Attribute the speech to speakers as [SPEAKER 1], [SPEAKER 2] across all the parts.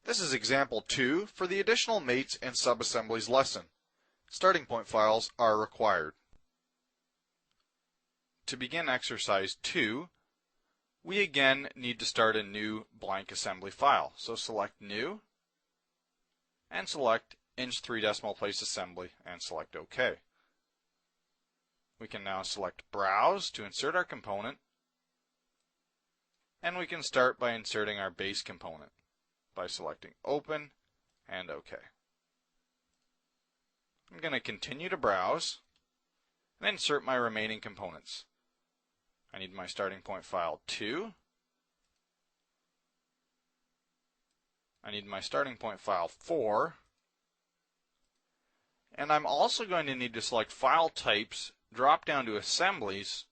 [SPEAKER 1] This is example 2 for the additional mates and sub-assemblies lesson. Starting point files are required. To begin exercise 2, we again need to start a new blank assembly file. So select New and select inch 3 decimal place assembly and select OK. We can now select Browse to insert our component, and we can start by inserting our base component by selecting Open and OK. I'm going to continue to browse and insert my remaining components. I need my starting point file 2. I need my starting point file 4. And I'm also going to need to select File Types, drop down to Assemblies,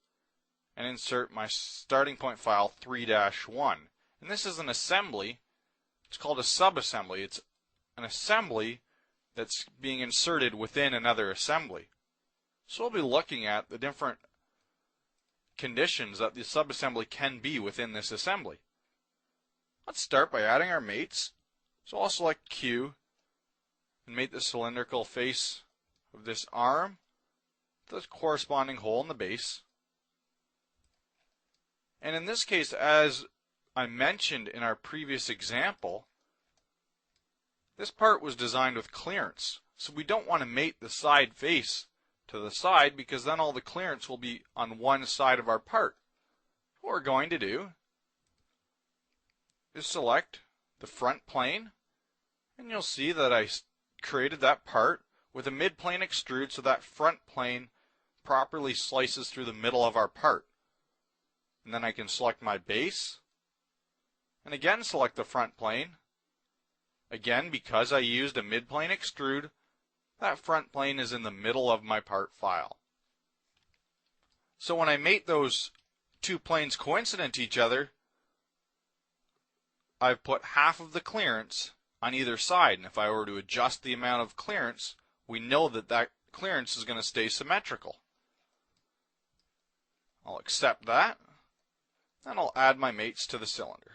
[SPEAKER 1] and insert my starting point file 3-1. And this is an assembly. It's called a sub-assembly. It's an assembly that's being inserted within another assembly. So we'll be looking at the different conditions that the sub-assembly can be within this assembly. Let's start by adding our mates. So I'll select Q and mate the cylindrical face of this arm to the corresponding hole in the base. And in this case, as I mentioned in our previous example, this part was designed with clearance. So we don't want to mate the side face to the side because then all the clearance will be on one side of our part. What we're going to do is select the front plane, and you'll see that I created that part with a mid-plane extrude so that front plane properly slices through the middle of our part. And then I can select my base, and again select the front plane. Again, because I used a mid-plane extrude, that front plane is in the middle of my part file. So when I mate those two planes coincident to each other, I've put half of the clearance on either side. And if I were to adjust the amount of clearance, we know that that clearance is going to stay symmetrical. I'll accept that, and I'll add my mates to the cylinder.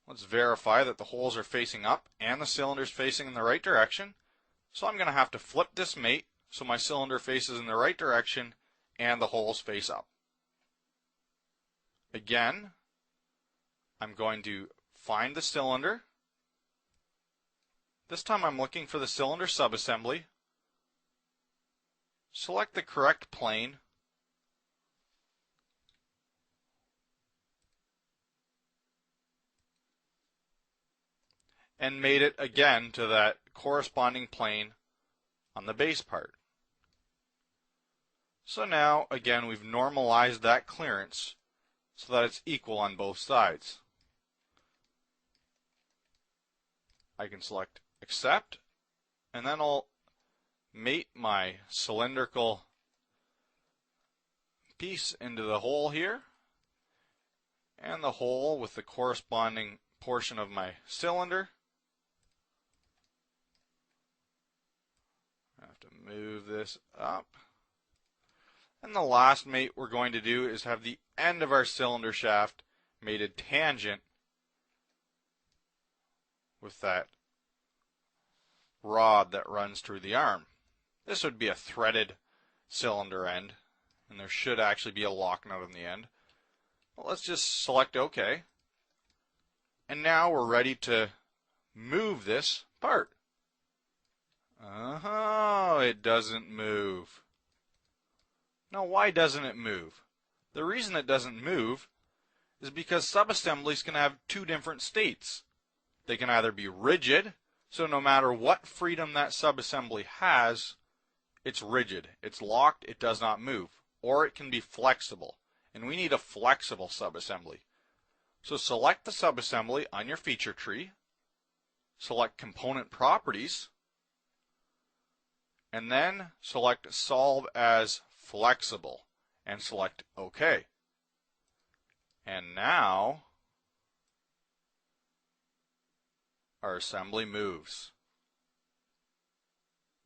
[SPEAKER 1] Let's verify that the holes are facing up and the cylinder is facing in the right direction. So I'm going to have to flip this mate so my cylinder faces in the right direction and the holes face up. Again, I'm going to find the cylinder. This time I'm looking for the cylinder subassembly. Select the correct plane. And mate it again to that corresponding plane on the base part. So now, again, we've normalized that clearance so that it's equal on both sides. I can select Accept, and then I'll mate my cylindrical piece into the hole here, and the hole with the corresponding portion of my cylinder. I have to move this up. And the last mate we're going to do is have the end of our cylinder shaft mated tangent with that rod that runs through the arm. This would be a threaded cylinder end, and there should actually be a lock nut on the end. Well, let's just select OK. And now we're ready to move this part. Oh, it doesn't move. Now, why doesn't it move? The reason it doesn't move is because sub-assemblies can have two different states. They can either be rigid, so no matter what freedom that sub-assembly has, it's rigid, it's locked, it does not move. Or it can be flexible, and we need a flexible sub-assembly. So select the sub-assembly on your feature tree, select Component Properties, and then select Solve as Flexible, and select OK. And now our assembly moves.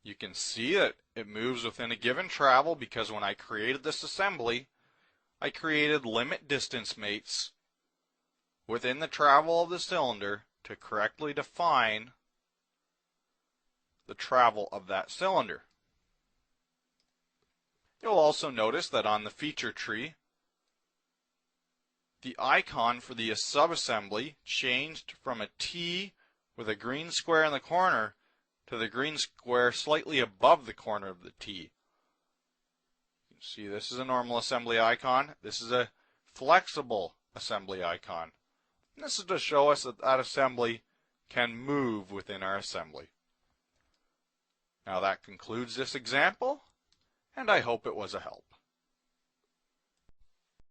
[SPEAKER 1] You can see that it moves within a given travel because when I created this assembly, I created limit distance mates within the travel of the cylinder to correctly define the travel of that cylinder. You'll also notice that on the feature tree, the icon for the sub-assembly changed from a T with a green square in the corner to the green square slightly above the corner of the T. You can see this is a normal assembly icon. This is a flexible assembly icon. And this is to show us that that assembly can move within our assembly. Now that concludes this example, and I hope it was a help.